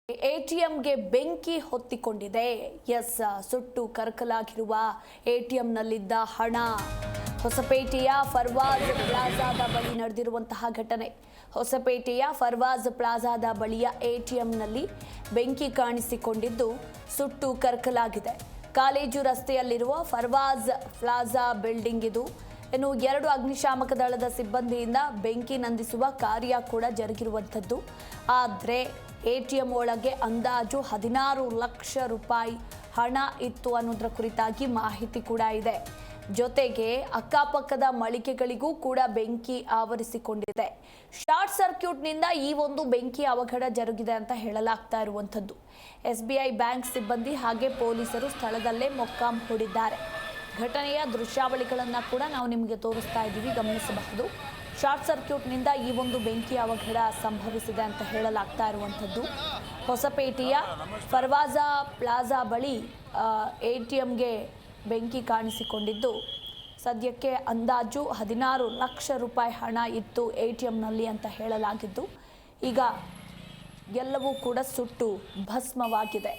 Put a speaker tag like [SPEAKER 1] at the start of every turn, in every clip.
[SPEAKER 1] ಎಟಿಎಂಗೆ ಬೆಂಕಿ ಹೊತ್ತಿಕೊಂಡಿದೆ. ಸುಟ್ಟು ಕರಕಲಾಗಿರುವ ಎಟಿಎಂನಲ್ಲಿದ್ದ ಹಣ. ಹೊಸಪೇಟೆಯ ಫರ್ವಾಜ್ ಪ್ಲಾಜಾದ ಬಳಿ ನಡೆದಿರುವಂತಹ ಘಟನೆ. ಹೊಸಪೇಟೆಯ ಫರ್ವಾಜ್ ಪ್ಲಾಜಾದ ಬಳಿಯ ಎಟಿಎಂನಲ್ಲಿ ಬೆಂಕಿ ಕಾಣಿಸಿಕೊಂಡಿದ್ದು ಸುಟ್ಟು ಕರಕಲಾಗಿದೆ. ಕಾಲೇಜು ರಸ್ತೆಯಲ್ಲಿರುವ ಫರ್ವಾಜ್ ಪ್ಲಾಜಾ ಬಿಲ್ಡಿಂಗ್ ಇದು. ಇನ್ನು 2 ಅಗ್ನಿಶಾಮಕ ದಳದ ಸಿಬ್ಬಂದಿಯಿಂದ ಬೆಂಕಿ ನಂದಿಸುವ ಕಾರ್ಯ ಕೂಡ ಜರುಗಿರುವಂಥದ್ದು. ಆದರೆ ಎಟಿಎಂ ಒಳಗೆ ಅಂದಾಜು 16 ಲಕ್ಷ ರೂಪಾಯಿ ಹಣ ಇತ್ತು ಅನ್ನೋದರ ಕುರಿತಾಗಿ ಮಾಹಿತಿ ಕೂಡ ಇದೆ. ಜೊತೆಗೆ ಅಕ್ಕಪಕ್ಕದ ಮಳಿಗೆಗಳಿಗೂ ಕೂಡ ಬೆಂಕಿ ಆವರಿಸಿಕೊಂಡಿದೆ. ಶಾರ್ಟ್ ಸರ್ಕ್ಯೂಟ್ನಿಂದ ಈ ಒಂದು ಬೆಂಕಿ ಅವಘಡ ಜರುಗಿದೆ ಅಂತ ಹೇಳಲಾಗ್ತಾ ಇರುವಂಥದ್ದು. SBI ಬ್ಯಾಂಕ್ ಸಿಬ್ಬಂದಿ ಹಾಗೆ ಪೊಲೀಸರು ಸ್ಥಳದಲ್ಲೇ ಮೊಕ್ಕಾಂ ಹೂಡಿದ್ದಾರೆ. ಘಟನೆಯ ದೃಶ್ಯಾವಳಿಗಳನ್ನು ಕೂಡ ನಾವು ನಿಮಗೆ ತೋರಿಸ್ತಾ ಇದ್ದೀವಿ, ಗಮನಿಸಬಹುದು. ಶಾರ್ಟ್ ಸರ್ಕ್ಯೂಟ್ನಿಂದ ಈ ಒಂದು ಬೆಂಕಿ ಅವಘಡ ಸಂಭವಿಸಿದೆ ಅಂತ ಹೇಳಲಾಗ್ತಾ ಇರುವಂಥದ್ದು. ಹೊಸಪೇಟೆಯ ಫರ್ವಾಜ್ ಪ್ಲಾಜಾ ಬಳಿ ಎಟಿಎಂಗೆ ಬೆಂಕಿ ಕಾಣಿಸಿಕೊಂಡಿದ್ದು ಸದ್ಯಕ್ಕೆ ಅಂದಾಜು 16 ಲಕ್ಷ ರೂಪಾಯಿ ಹಣ ಇತ್ತು ಎಟಿಎಂನಲ್ಲಿ ಅಂತ ಹೇಳಲಾಗಿದ್ದು ಈಗ ಎಲ್ಲವೂ ಕೂಡ ಸುಟ್ಟು ಭಸ್ಮವಾಗಿದೆ.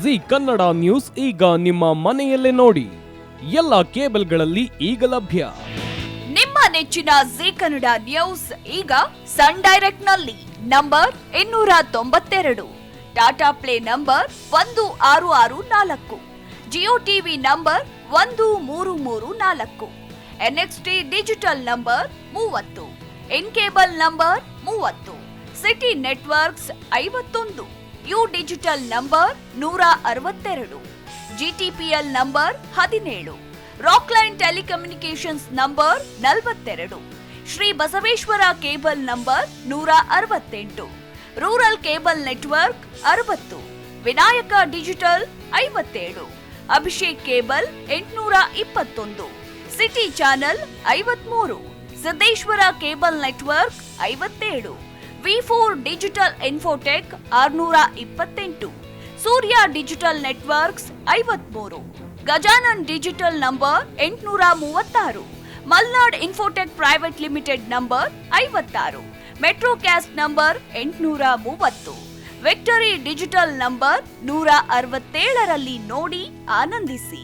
[SPEAKER 2] ಜಿ ಕನ್ನಡ ನ್ಯೂಸ್ ಈಗ ನಿಮ್ಮ ಮನೆಯಲ್ಲೇ ನೋಡಿ. ಎಲ್ಲ ಕೇಬಲ್ಗಳಲ್ಲಿ ಈಗ ಲಭ್ಯ.
[SPEAKER 3] ನಿಮ್ಮ ನೆಚ್ಚಿನ ಜಿ ಕನ್ನಡ ನ್ಯೂಸ್ ಈಗ ಸನ್ ಡೈರೆಕ್ಟ್ ನಲ್ಲಿ number 292, Tata play number 1664, Jio TV number 1334, NXT digital number 30, in cable number 30, city networks 51, U digital number 162, GTPL number 17, Rockline telecommunications number 42, Shri Basaveshwara cable number 168, rural cable network 60, Vinayaka digital 57, Abhishek cable 821, city channel 53, Siddeshwara cable network 57, V4 digital Infotech 628, Surya digital networks 53, Gajanan digital number 836, Malnad Infotech Private Limited number 56, Metrocast number 830, Victory Digital number 167ರಲ್ಲಿ ನೋಡಿ ಆನಂದಿಸಿ.